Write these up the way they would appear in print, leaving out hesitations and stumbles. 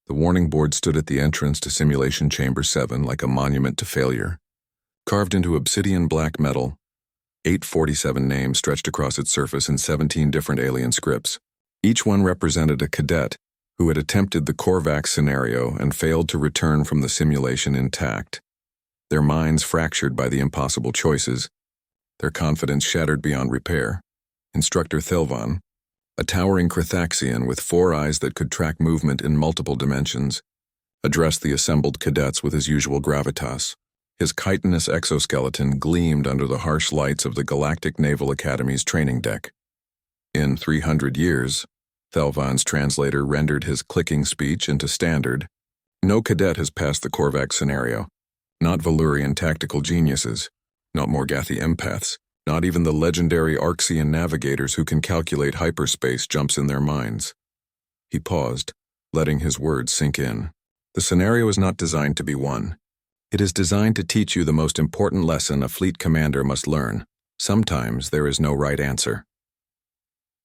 The warning board stood at the entrance to Simulation Chamber 7 like a monument to failure. Carved into obsidian black metal, 847 names stretched across its surface in 17 different alien scripts. Each one represented a cadet who had attempted the Korvax scenario and failed to return from the simulation intact. Their minds fractured by the impossible choices, their confidence shattered beyond repair. Instructor Thelvan, a towering Krithaxian with 4 eyes that could track movement in multiple dimensions, addressed the assembled cadets with his usual gravitas. His chitinous exoskeleton gleamed under the harsh lights of the Galactic Naval Academy's training deck. In 300 years, Thelvan's translator rendered his clicking speech into standard. No cadet has passed the Korvax scenario. Not Valyrian tactical geniuses, not Morgathi empaths, not even the legendary Arxian navigators who can calculate hyperspace jumps in their minds. He paused, letting his words sink in. The scenario is not designed to be won. It is designed to teach you the most important lesson a fleet commander must learn. Sometimes there is no right answer.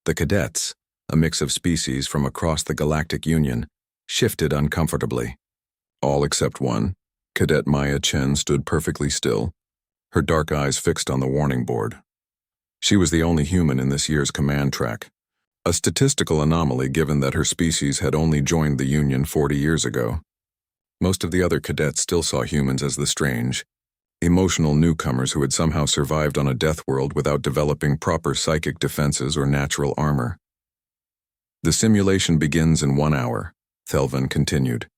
The cadets, a mix of species from across the Galactic Union, shifted uncomfortably. All except one, Cadet Maya Chen, stood perfectly still, her dark eyes fixed on the warning board. She was the only human in this year's command track, a statistical anomaly given that her species had only joined the Union 40 years ago. Most of the other cadets still saw humans as the strange, emotional newcomers who had somehow survived on a death world without developing proper psychic defenses or natural armor. The simulation begins in 1 hour, Thelvan continued.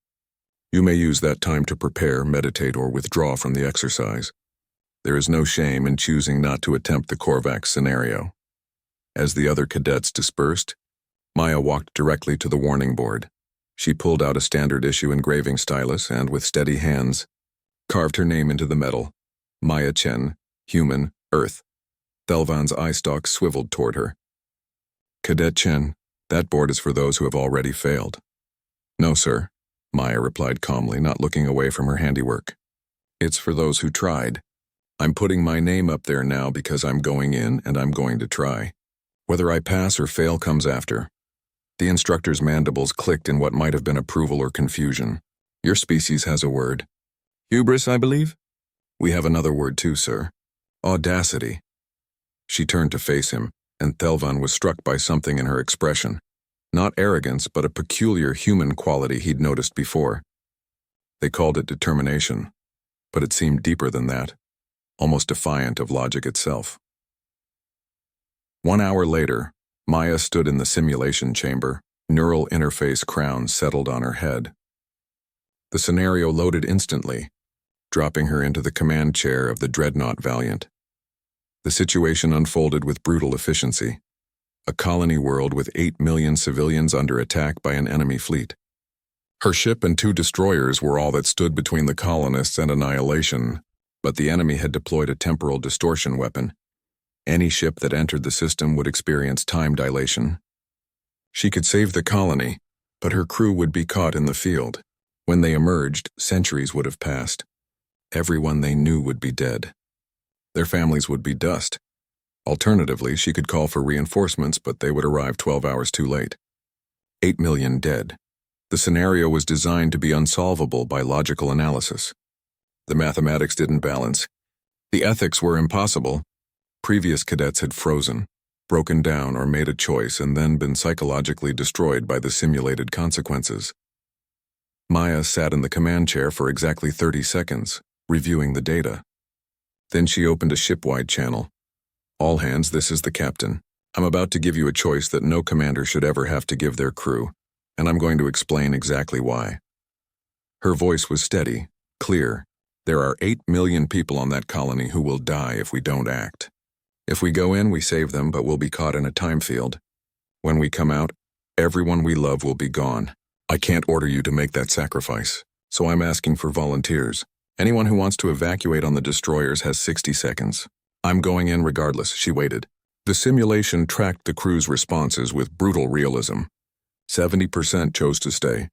You may use that time to prepare, meditate, or withdraw from the exercise. There is no shame in choosing not to attempt the Korvax scenario. As the other cadets dispersed, Maya walked directly to the warning board. She pulled out a standard-issue engraving stylus and, with steady hands, carved her name into the metal. Maya Chen, human, Earth. Thelvan's eye stalk swiveled toward her. Cadet Chen, that board is for those who have already failed. No, sir, Maya replied calmly, not looking away from her handiwork. It's for those who tried. I'm putting my name up there now because I'm going in and I'm going to try. Whether I pass or fail comes after. The instructor's mandibles clicked in what might have been approval or confusion. Your species has a word. Hubris, I believe? We have another word too, sir. Audacity. She turned to face him, and Thelvan was struck by something in her expression. Not arrogance, but a peculiar human quality he'd noticed before. They called it determination, but it seemed deeper than that, almost defiant of logic itself. 1 hour later, Maya stood in the simulation chamber, neural interface crown settled on her head. The scenario loaded instantly, dropping her into the command chair of the Dreadnought Valiant. The situation unfolded with brutal efficiency. A colony world with 8 million civilians under attack by an enemy fleet. Her ship and 2 destroyers were all that stood between the colonists and annihilation, but the enemy had deployed a temporal distortion weapon. Any ship that entered the system would experience time dilation. She could save the colony, but her crew would be caught in the field. When they emerged, centuries would have passed. Everyone they knew would be dead. Their families would be dust. Alternatively, she could call for reinforcements, but they would arrive 12 hours too late. 8 million dead. The scenario was designed to be unsolvable by logical analysis. The mathematics didn't balance. The ethics were impossible. Previous cadets had frozen, broken down, or made a choice and then been psychologically destroyed by the simulated consequences. Maya sat in the command chair for exactly 30 seconds, reviewing the data. Then she opened a ship-wide channel. All hands, this is the captain. I'm about to give you a choice that no commander should ever have to give their crew, and I'm going to explain exactly why. Her voice was steady, clear. There are 8 million people on that colony who will die if we don't act. If we go in, we save them, but we'll be caught in a time field. When we come out, everyone we love will be gone. I can't order you to make that sacrifice, so I'm asking for volunteers. Anyone who wants to evacuate on the destroyers has 60 seconds. I'm going in regardless, she waited. The simulation tracked the crew's responses with brutal realism. 70% chose to stay.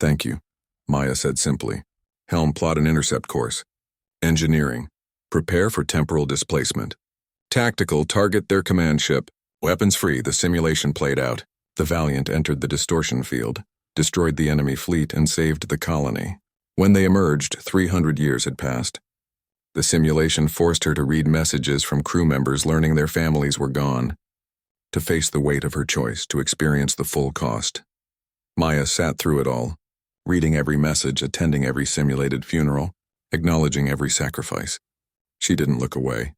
Thank you, Maya said simply. Helm, plot an intercept course. Engineering. Prepare for temporal displacement. Tactical, target their command ship. Weapons free, the simulation played out. The Valiant entered the distortion field. destroyed the enemy fleet, and saved the colony. When they emerged, 300 years had passed. The simulation forced her to read messages from crew members learning their families were gone, to face the weight of her choice, to experience the full cost. Maya sat through it all, reading every message, attending every simulated funeral, acknowledging every sacrifice. She didn't look away.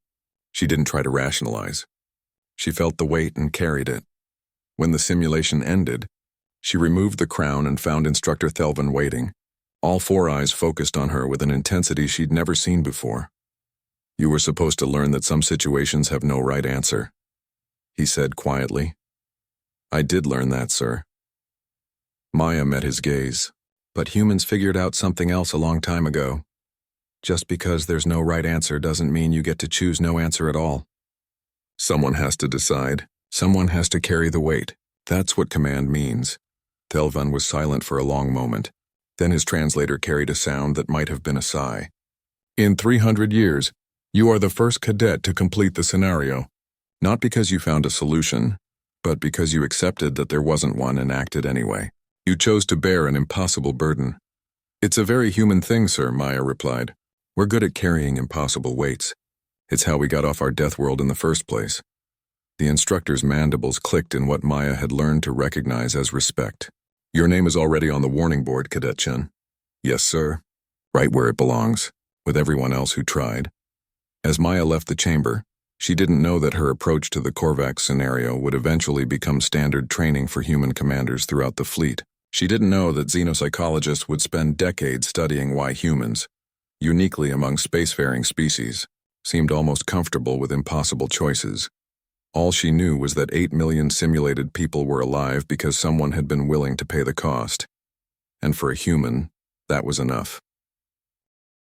She didn't try to rationalize. She felt the weight and carried it. When the simulation ended, she removed the crown and found Instructor Thelvan waiting, all four eyes focused on her with an intensity she'd never seen before. "You were supposed to learn that some situations have no right answer," he said quietly. "I did learn that, sir." Maya met his gaze. "But humans figured out something else a long time ago. Just because there's no right answer doesn't mean you get to choose no answer at all. Someone has to decide. Someone has to carry the weight. That's what command means." Thelvan was silent for a long moment. Then his translator carried a sound that might have been a sigh. "In 300 years, you are the first cadet to complete the scenario. Not because you found a solution, but because you accepted that there wasn't one and acted anyway. You chose to bear an impossible burden." "It's a very human thing, sir," Maya replied. "We're good at carrying impossible weights. It's how we got off our death world in the first place." The instructor's mandibles clicked in what Maya had learned to recognize as respect. "Your name is already on the warning board, Cadet Chen." "Yes, sir." "Right where it belongs, with everyone else who tried." As Maya left the chamber, she didn't know that her approach to the Korvax scenario would eventually become standard training for human commanders throughout the fleet. She didn't know that xenopsychologists would spend decades studying why humans, uniquely among spacefaring species, seemed almost comfortable with impossible choices. All she knew was that 8 million simulated people were alive because someone had been willing to pay the cost. And for a human, that was enough.